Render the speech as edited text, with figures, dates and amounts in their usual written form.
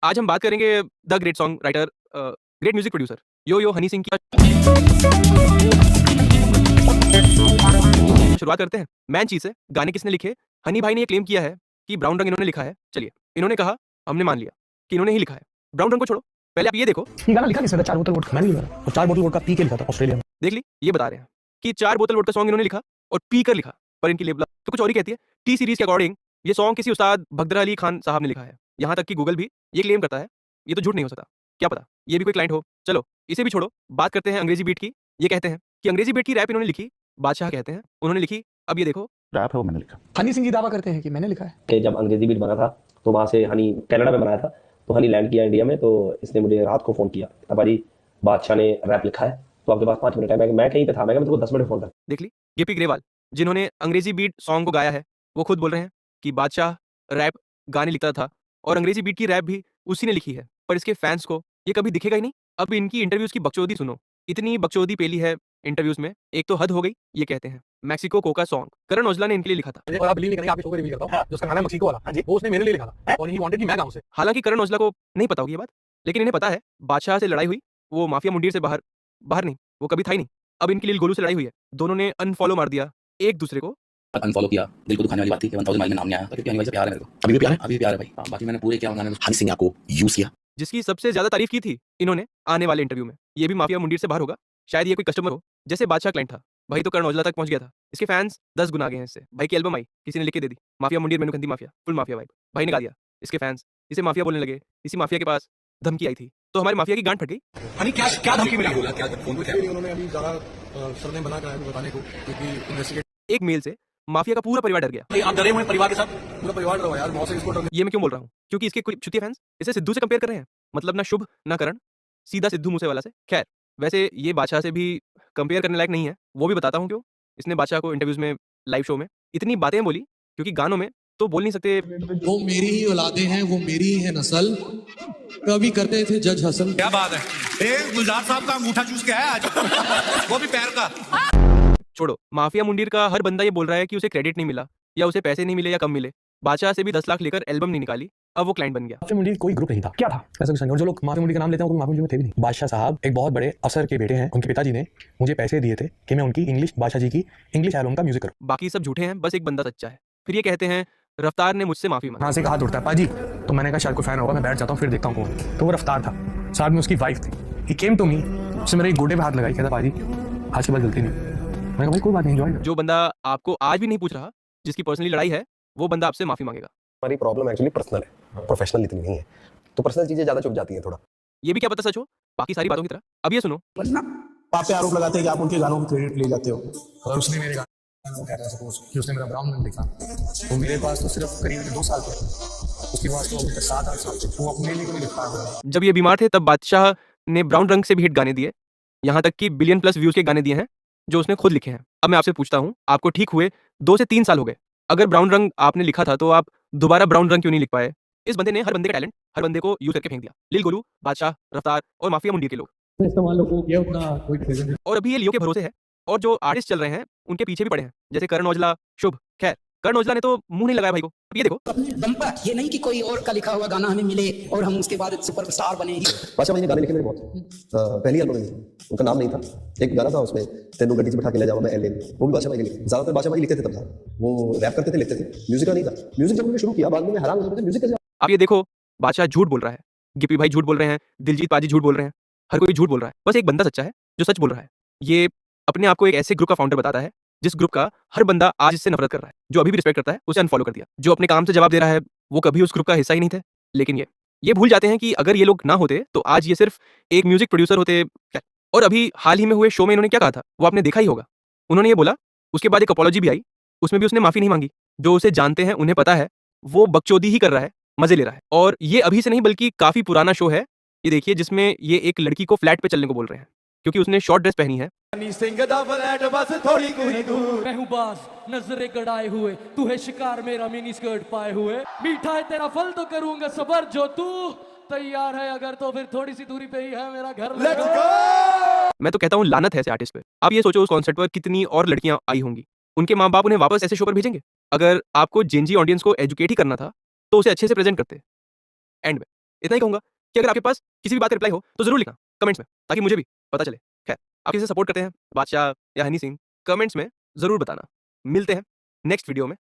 आज हम बात करेंगे the great song writer, great music producer Yo Yo Honey Singh की। शुरुआत करते हैं मैन चीज से। गाने किसने लिखे? हनी भाई ने ये क्लेम किया है कि ब्राउन रंग इन्होंने लिखा है। चलिए, इन्होंने कहा, हमने मान लिया कि इन्होंने ही लिखा है। ब्राउन रंग को छोड़ो, पहले आप ये देखो ये गाना लिखा किसने था? 4 बोतल वोडका मैंने लिखा था और 4 बोतल वोडका पी के लिखा था ऑस्ट्रेलिया में। देख ली, ये बता रहे हैं कि 4 बोतल वोडका सॉन्ग इन्होंने लिखा और पी कर लिखा, पर इनकी लेबल तो कुछ और ही कहती है। टी सीरीज के अकॉर्डिंग ये सॉन्ग किसी उस्ताद भगदर अली खान साहब ने लिखा है। यहाँ तक कि गूगल भी ये क्लेम करता है। ये तो झूठ नहीं हो सकता, क्या पता ये भी कोई क्लाइंट हो। चलो इसे भी छोड़ो, बात करते हैं अंग्रेजी बीट की। ये कहते हैं कि अंग्रेजी बीट की रैप इन्होंने लिखी। बादशाह कहते हैं उन्होंने लिखी। अब ये देखो, रैप है वो मैंने लिखा। हनी सिंह जी दावा करते हैं कि मैंने लिखा है। कि जब अंग्रेजी बीट बना था तो वहाँ से हनी कनाडा में बनाया था, तो हनी लैंड किया इंडिया में, तो इसने मुझे रात को फ़ोन किया, अब भाई बादशाह ने रैप लिखा है तो आपके पास 5 मिनट है। मैं कहीं पे था, मैं मेरे को 10 मिनट फ़ोन कर। देख ली, गिप्पी ग्रेवाल जिन्होंने अंग्रेजी बीट सॉन्ग को गाया है, वो खुद बोल रहे हैं कि बादशाह रैप गाने लिखता था और अंग्रेजी बीट की रैप भी उसी ने लिखी है, पर इसके फैंस को ये कभी दिखेगा ही नहीं। अब इनकी इंटरव्यूज की बकचोदी सुनो, इतनी बकचोदी पेली है इंटरव्यूज में, एक तो हद हो गई। ये कहते हैं Mexico Coca song Karan Aujla ने इनके लिए लिखा था। और आप बिलीव नहीं करेंगे, आप इसको रिवील करता हूं, जो उसका गाना है मैक्सिको वाला, वो उसने मेरे लिए लिखा था और ही वांटेड कि मैं गाऊं उसे। हालांकि करण औजला को नहीं पता होगी ये बात, लेकिन इन्हें पता है बादशाह से लड़ाई हुई, वो माफिया मुंडीर से बाहर बाहर नहीं, वो कभी था ही नहीं। अब इनकी लील गोलू से लड़ाई हुई है, दोनों ने अनफॉलो मार दिया एक दूसरे को। अनफॉलो किया, दिल को दुखाने वाली बात थी कि 1000 माइल में नाम नहीं आया, क्योंकि हनी भाई से प्यार है मेरे को। अभी भी प्यार है, अभी भी प्यार है भाई। बाकी मैंने पूरे क्या गाने में हनी सिंह को यूज किया, जिसकी सबसे ज्यादा तारीफ की थी इन्होंने आने वाले इंटरव्यू में। ये भी माफिया मुंडीर से बाहर होगा, शायद ये कोई कस्टमर हो, जैसे बादशाह क्लाइंट था। भाई तो करण औजला तक पहुंच गया था, इसके फैंस 10 गुना आगे हैं इससे। भाई की एल्बम आई, किसी ने लिख के दे दी, माफिया मुंडीर मेनू माफिया, फुल माफिया वाइब। भाई ने गा दिया, इसके फैंस इसे माफिया बोलने लगे। इसी माफिया के पास धमकी आई थी, तो हमारे माफिया की गांड फट गई। हनी क्या क्या धमकी मिली? बोला क्या फोन पे थे उन्होंने अभी ज्यादा सरनेम बना कर बताने को, क्योंकि इन्वेस्टिगेट एक मेल से माफिया का पूरा परिवार डर गया। आप डरे हुए परिवार के साथ, पूरा परिवार डरा हुआ यार, मौत से इसको डर। ये मैं क्यों बोल रहा हूँ? क्योंकि इसके कुछ छुतिया फैंस इसे सिद्धू से कंपेयर कर रहे हैं। मतलब ना शुभ ना करण, सीधा सिद्धू मूसेवाला से। खैर, वैसे ये बादशाह से भी कंपेयर करने लायक नहीं है, वो भी बताता हूँ क्यों। इसने बादशाह को इंटरव्यूज में, लाइव शो में इतनी बातें बोली, क्योंकि गानों में तो बोल नहीं सकते। वो मेरी ही औलादे हैं, वो मेरी ही है नस्ल, कभी करते थे जज हसन। क्या बात है, गुलजार साहब का अंगूठा चूस के आया आज, वो भी पैर का। छोड़ो, माफिया मुंडीर का हर बंदा ये बोल रहा है कि उसे क्रेडिट नहीं मिला, या उसे पैसे नहीं मिले या कम मिले। बादशाह से भी 10 लाख लेकर एल्बम नहीं निकाली, अब वो क्लाइंट बन गया। माफिया मुंडी कोई ग्रुप नहीं था, क्या था ऐसा कुछ नहीं। और जो लोग माफिया मुंडी का नाम लेते हैं वो माफिया मुंडी में थे भी नहीं। बादशाह साहब एक बहुत बड़े अफसर के बेटे हैं, उनके पिताजी ने मुझे पैसे दिए थे कि मैं उनकी इंग्लिश, बादशाह जी की इंग्लिश एल्बम का म्यूजिक करूं। बाकी सब झूठे हैं, बस एक बंदा सच्चा है। फिर ये कहते हैं रफ्तार ने मुझसे माफी मांगी। वहां से हाथ उठता है पाजी, तो मैंने कहा शायद कोई फैन होगा, मैं बैठ जाता हूँ फिर देखता हूँ कौन। तो वो रफ्तार था, साथ में उसकी वाइफ थी। ही केम टू मी, उसने मेरे गोडे पे हाथ लगाई, कहता पाजी आज के बाद गलती नहीं। मैंने कहा भाई कोई बात नहीं, एंजॉय। जो बंदा आपको आज भी नहीं पूछ रहा, जिसकी पर्सनली लड़ाई है, वो बंदा आपसे माफी मांगेगा। हमारी प्रॉब्लम एक्चुअली पर्सनल है, प्रोफेशनल इतनी नहीं है, तो पर्सनल चीजें ज्यादा चुप जाती हैं थोड़ा। ये भी क्या पता सच हो, बाकी सारी बातों की तरह। अब ये सुनो, आप पे आरोप लगाते हैं कि आप उनके गानों को क्रेडिट ले जाते हो। अगर उसने मेरे गाना कहता है सपोज कि उसने मेरा ब्राउन रंग लिखा, वो मेरे पास तो सिर्फ करीब 2 साल थे, उसके पास तो अभी तक 7-8 साल थे, वो अपने लिए नहीं लिखता है। जब ये बीमार थे तब बादशाह ने ब्राउन रंग से भी हिट गाने दिए, यहाँ तक कि बिलियन प्लस व्यूज के गाने दिए हैं जो उसने खुद लिखे हैं। अब मैं आपसे पूछता हूँ, आपको ठीक हुए 2 से 3 साल हो गए, अगर ब्राउन रंग आपने लिखा था तो आप दोबारा ब्राउन रंग क्यों नहीं लिख पाए? इस बंदे ने हर बंदे का टैलेंट, हर बंदे को यूज करके फेंक दिया। लिल गोलू, बादशाह, रफ्तार और माफिया मुंडीर के लोग। इस्तेमाल लोगों को किया उतना कोई प्रेजेंट। और अभी ये लियो के भरोसे है, और जो आर्टिस्ट चल रहे हैं उनके पीछे भी पड़े हैं, जैसे करण औजला, शुभ। खैर, करण औजला ने तो मुंह नहीं लगाया भाई को। अब ये देखो, अपने दम पर, ये नहीं कि कोई और का लिखा हुआ गाना हमें मिले और हम उसके बाद सुपरस्टार बने। बादशाह भाई ने गाने लिखे मेरे बहुत, पहली एल्बम में उनका नाम नहीं था, एक गाना था उसमें तेनू गड्डी से बिठा के ले जाऊँ मैं एल, वो भी बादशाह भाई ने लिखे। ज्यादातर बादशाह भाई लिखते थे तब था, वो रैप करते थे, लिखते थे, म्यूजिक का नहीं था। म्यूजिक जब उन्होंने शुरू किया, बाद में मैं हैरान हो गया, म्यूजिक कैसे। आप ये देखो, बादशाह झूठ बोल रहा है, गिप्पी भाई झूठ बोल रहे हैं, दिलजीत पाजी झूठ बोल रहे हैं, हर कोई झूठ बोल रहा है, बस एक बंदा सच्चा है जो सच बोल रहा है। ये अपने आप को एक ऐसे ग्रुप का फाउंडर बताता है जिस ग्रुप का हर बंदा आज इससे नफरत कर रहा है। जो अभी भी रिस्पेक्ट करता है उसे अनफॉलो कर दिया, जो अपने काम से जवाब दे रहा है वो कभी उस ग्रुप का हिस्सा ही नहीं थे। लेकिन ये भूल जाते हैं कि अगर ये लोग ना होते तो आज ये सिर्फ एक म्यूजिक प्रोड्यूसर होते। और अभी हाल ही में हुए शो में इन्होंने क्या कहा था, वो आपने देखा ही होगा। उन्होंने ये बोला, उसके बाद एक अपॉलॉजी भी आई, उसमें भी उसने माफी नहीं मांगी। जो उसे जानते हैं उन्हें पता है वो बकचोदी ही कर रहा है, मजे ले रहा है। और ये अभी से नहीं बल्कि काफी पुराना शो है, ये देखिए, जिसमें ये एक लड़की को फ्लैट पे चलने को बोल रहे हैं क्योंकि उसने शॉर्ट ड्रेस पहनी है। मैं हूँ बाज नजरे गड़ाए हुए, तू है शिकार मेरा मिनी स्कर्ट पाए हुए, मीठा है तेरा फल तो करूंगा सबर, जो तू तैयार है अगर तो फिर थोड़ी सी दूरी पे ही है मेरा घर। Let's go. मैं तो कहता हूँ लानत है ऐसे आर्टिस्ट पे। आप ये सोचो उस कॉन्सर्ट पर कितनी और लड़कियां आई होंगी, उनके माँ बाप उन्हें वापस ऐसे शो पर भेजेंगे? अगर आपको जेनजी ऑडियंस को एजुकेट ही करना था तो उसे अच्छे से प्रेजेंट करते। एंड में इतना ही कहूंगा कि अगर आपके पास किसी भी बात का रिप्लाई हो तो जरूर लिखना कमेंट्स में, ताकि मुझे भी पता चले। खैर, आप किसे सपोर्ट करते हैं, बादशाह या हनी सिंह, कमेंट्स में जरूर बताना। मिलते हैं नेक्स्ट वीडियो में।